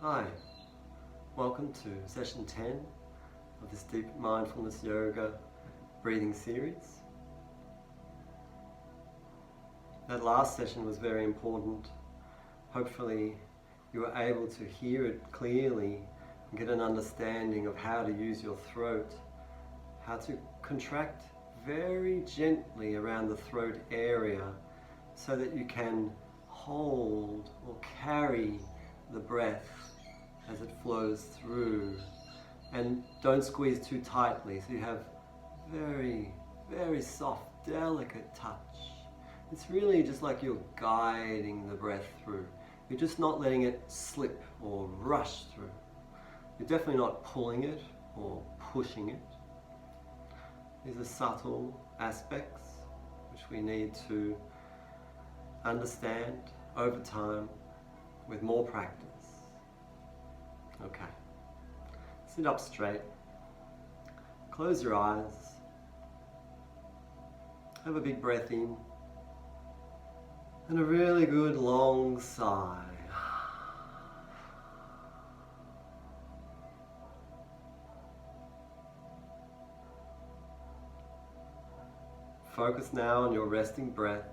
Hi, welcome to session 10 of this deep mindfulness yoga breathing series. That last session was very important. Hopefully you were able to hear it clearly and get an understanding of how to use your throat, how to contract very gently around the throat area so that you can hold or carry the breath as it flows through, and don't squeeze too tightly so you have very, very soft, delicate touch. It's really just like you're guiding the breath through. You're just not letting it slip or rush through. You're definitely not pulling it or pushing it. These are subtle aspects which we need to understand over time with more practice. Okay, sit up straight, close your eyes, have a big breath in, and a really good long sigh. Focus now on your resting breath.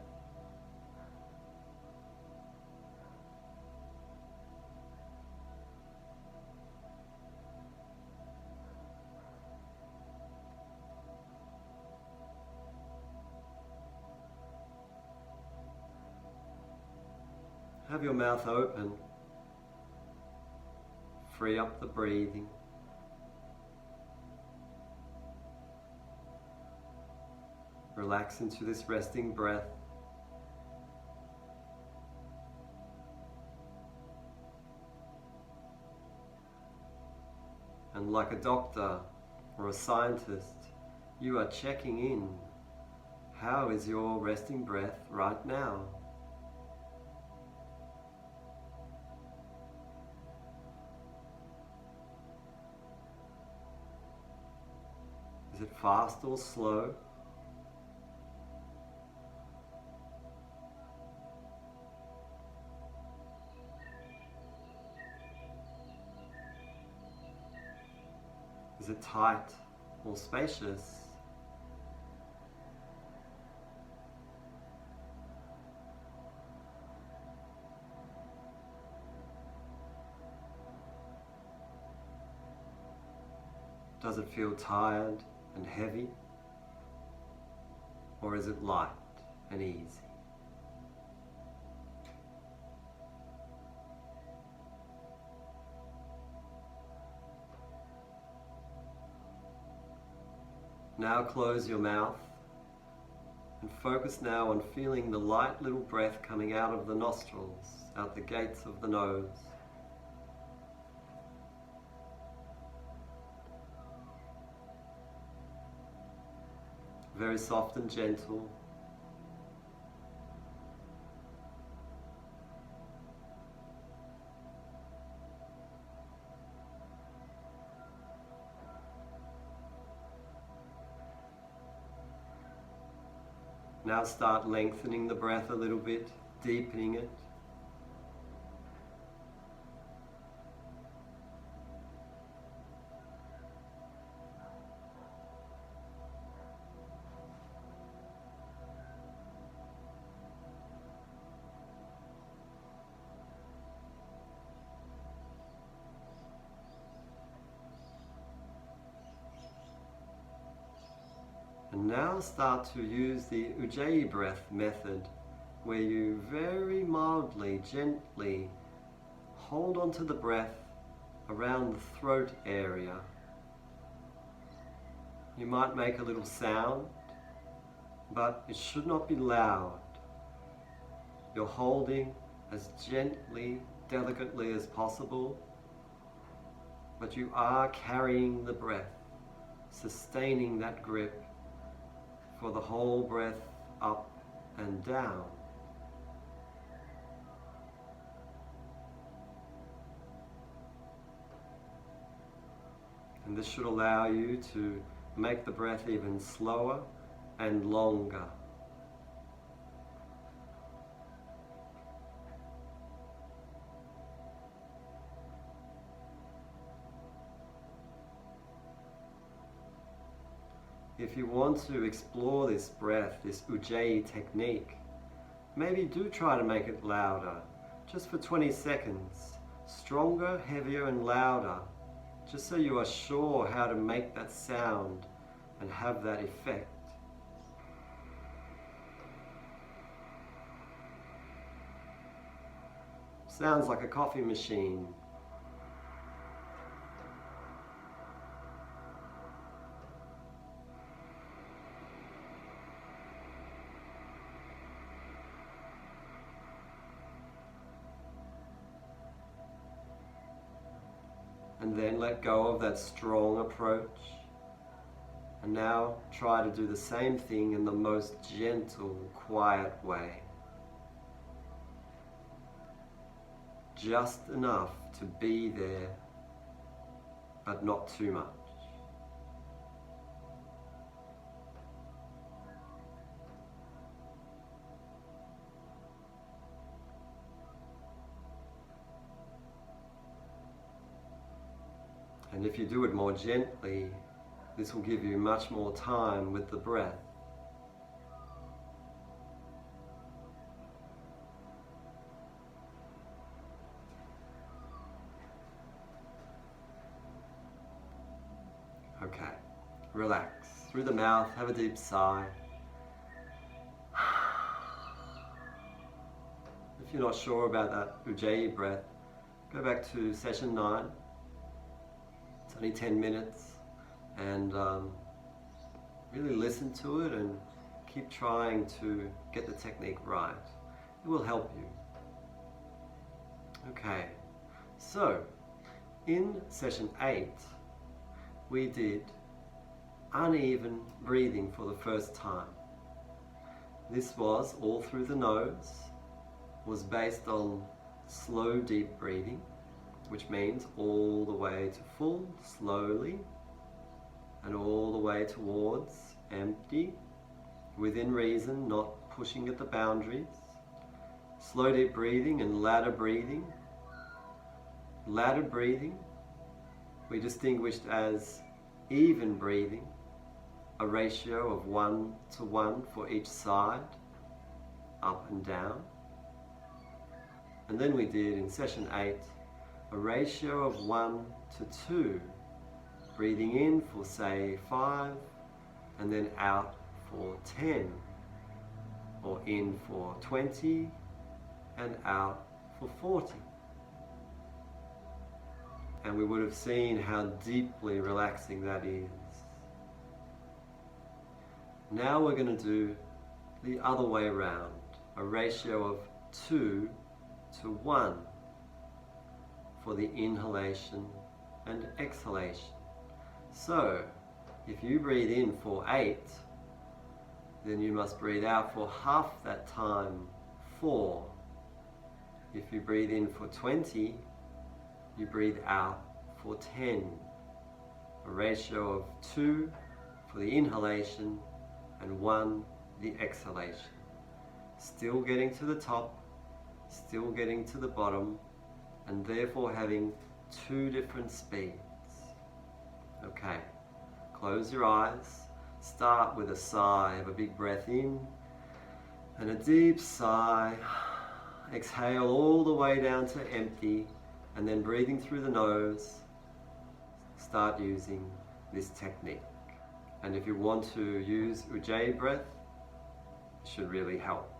Have your mouth open. Free up the breathing. Relax into this resting breath. And like a doctor or a scientist, you are checking in. How is your resting breath right now? Is it fast or slow? Is it tight or spacious? Does it feel tired and heavy? Or is it light and easy? Now close your mouth and focus now on feeling the light little breath coming out of the nostrils, out the gates of the nose. Very soft and gentle. Now start lengthening the breath a little bit, deepening it. And now start to use the Ujjayi breath method, where you very mildly, gently hold onto the breath around the throat area. You might make a little sound, but it should not be loud. You're holding as gently, delicately as possible, but you are carrying the breath, sustaining that grip for the whole breath up and down. And this should allow you to make the breath even slower and longer. if you want to explore this breath, this Ujjayi technique, maybe do try to make it louder, just for 20 seconds. Stronger, heavier and louder, just so you are sure how to make that sound and have that effect. Sounds like a coffee machine. And then let go of that strong approach. And now try to do the same thing in the most gentle, quiet way. Just enough to be there, but not too much. And if you do it more gently, this will give you much more time with the breath. Okay, relax. Through the mouth, have a deep sigh. If you're not sure about that Ujjayi breath, go back to session 9. It's only 10 minutes, and really listen to it and keep trying to get the technique right. It will help you. Okay, so in session 8, we did uneven breathing for the first time. This was all through the nose, was based on slow deep breathing, which means all the way to full, slowly, and all the way towards empty, within reason, not pushing at the boundaries. Slow deep breathing and ladder breathing. Ladder breathing we distinguished as even breathing, a ratio of 1 to 1 for each side, up and down. And then we did in session 8 a ratio of 1 to 2, breathing in for say 5 and then out for 10, or in for 20 and out for 40. And we would have seen how deeply relaxing that is. Now we're going to do the other way around, a ratio of 2 to 1 for the inhalation and exhalation. So, if you breathe in for 8, then you must breathe out for half that time, 4. If you breathe in for 20, you breathe out for 10. A ratio of 2 for the inhalation and 1 the exhalation. Still getting to the top, still getting to the bottom, and therefore having 2 different speeds. Okay, close your eyes. Start with a sigh. Have a big breath in and a deep sigh. Exhale all the way down to empty, and then breathing through the nose, start using this technique. And if you want to use Ujjayi breath, it should really help.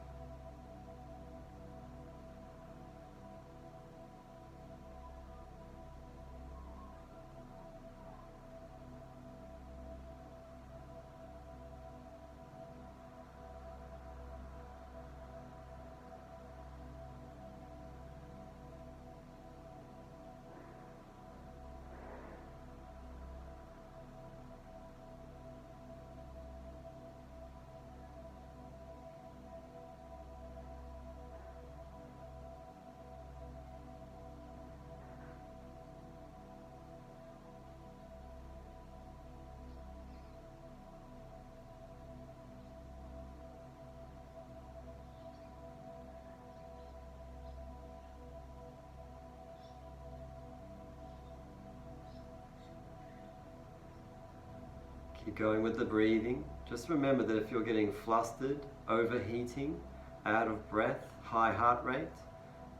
Keep going with the breathing. Just remember that if you're getting flustered, overheating, out of breath, high heart rate,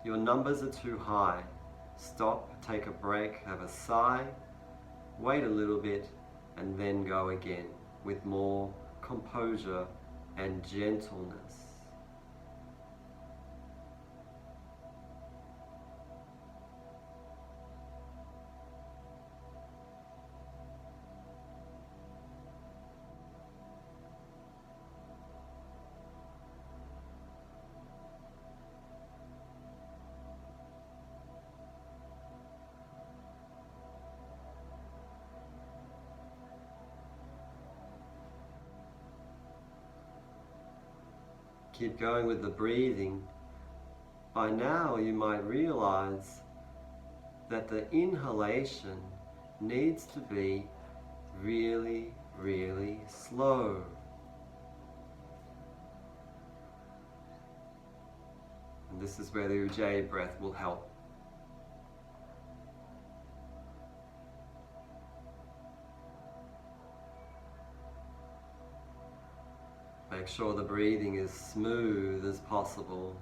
your numbers are too high. Stop, take a break, have a sigh, wait a little bit, and then go again with more composure and gentleness. Keep going with the breathing. By now you might realize that the inhalation needs to be really, really slow. And this is where the Ujjayi breath will help. Make sure the breathing is smooth as possible.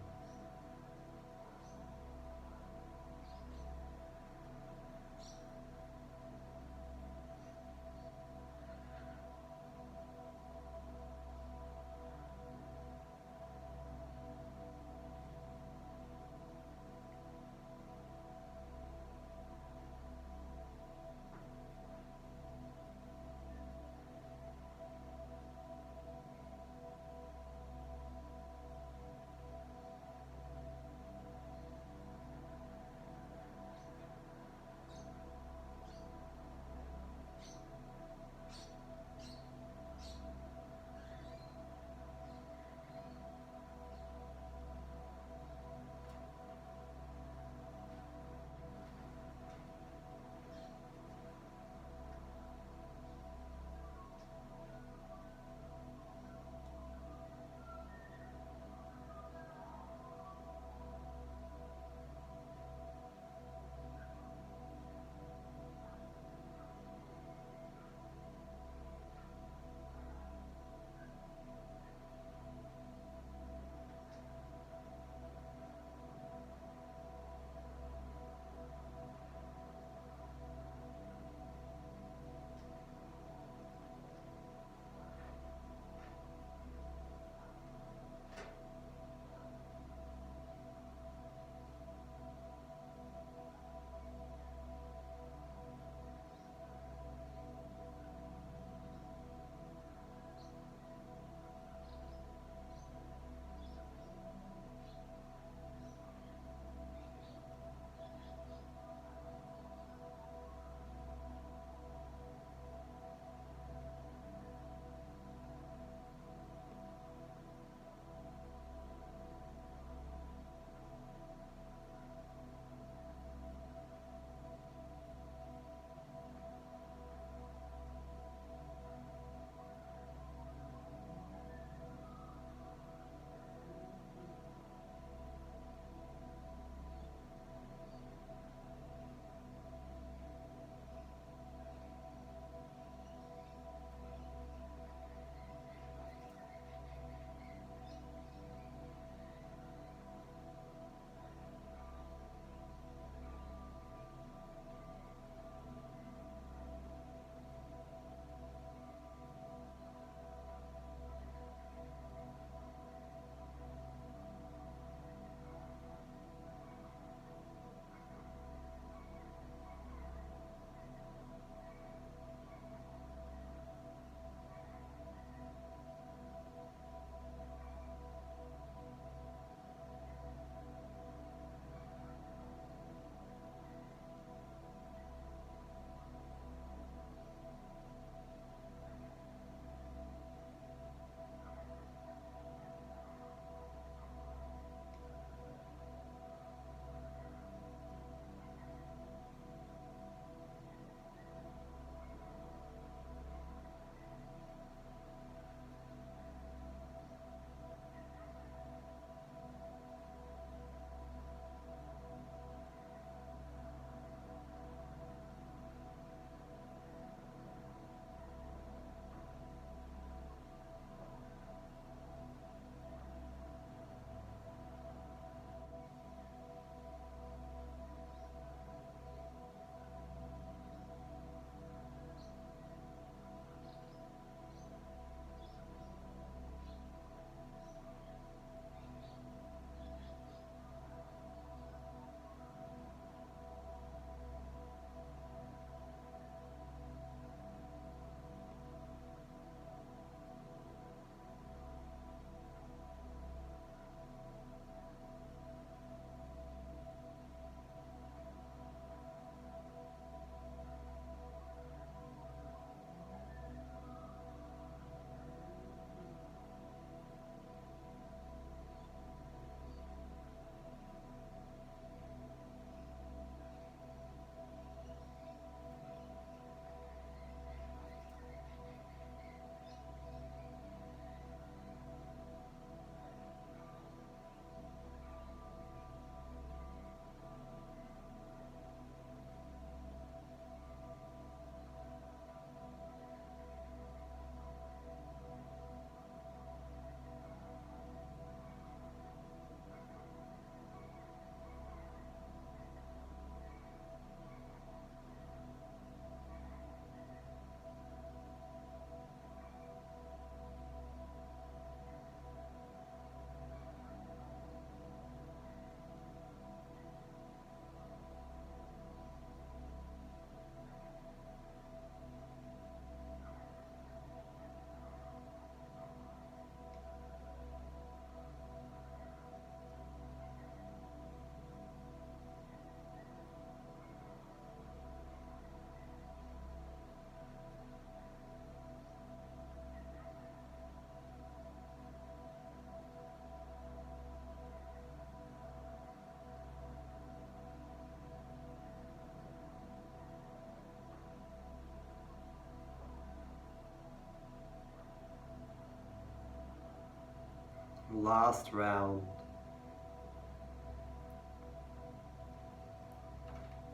last round.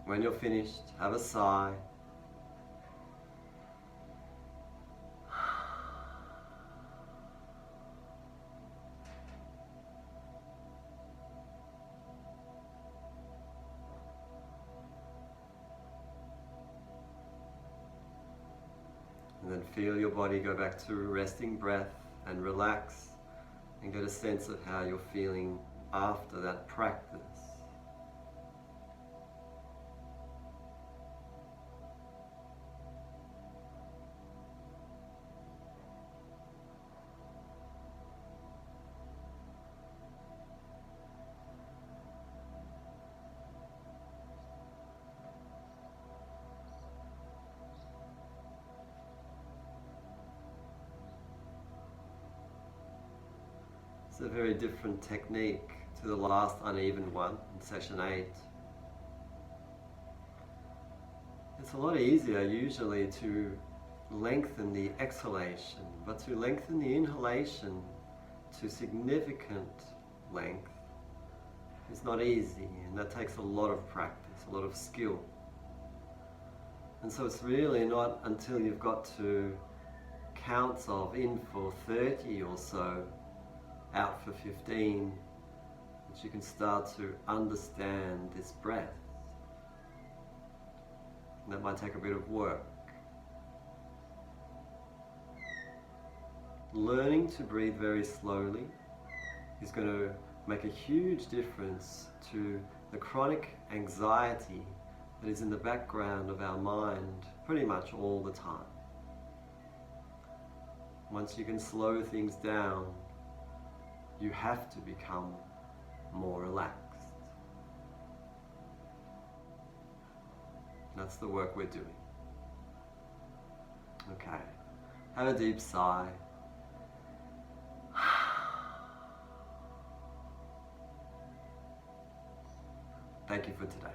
When you're finished, have a sigh. And then feel your body go back to resting breath and relax and get a sense of how you're feeling after that practice. It's a very different technique to the last uneven one in session 8. It's a lot easier usually to lengthen the exhalation, but to lengthen the inhalation to significant length is not easy, and that takes a lot of practice, a lot of skill. And so it's really not until you've got to counts of in for 30 or so, out for 15, that you can start to understand this breath. And that might take a bit of work. Learning to breathe very slowly is going to make a huge difference to the chronic anxiety that is in the background of our mind pretty much all the time. Once you can slow things down, you have to become more relaxed. That's the work we're doing. Okay, have a deep sigh. Thank you for today.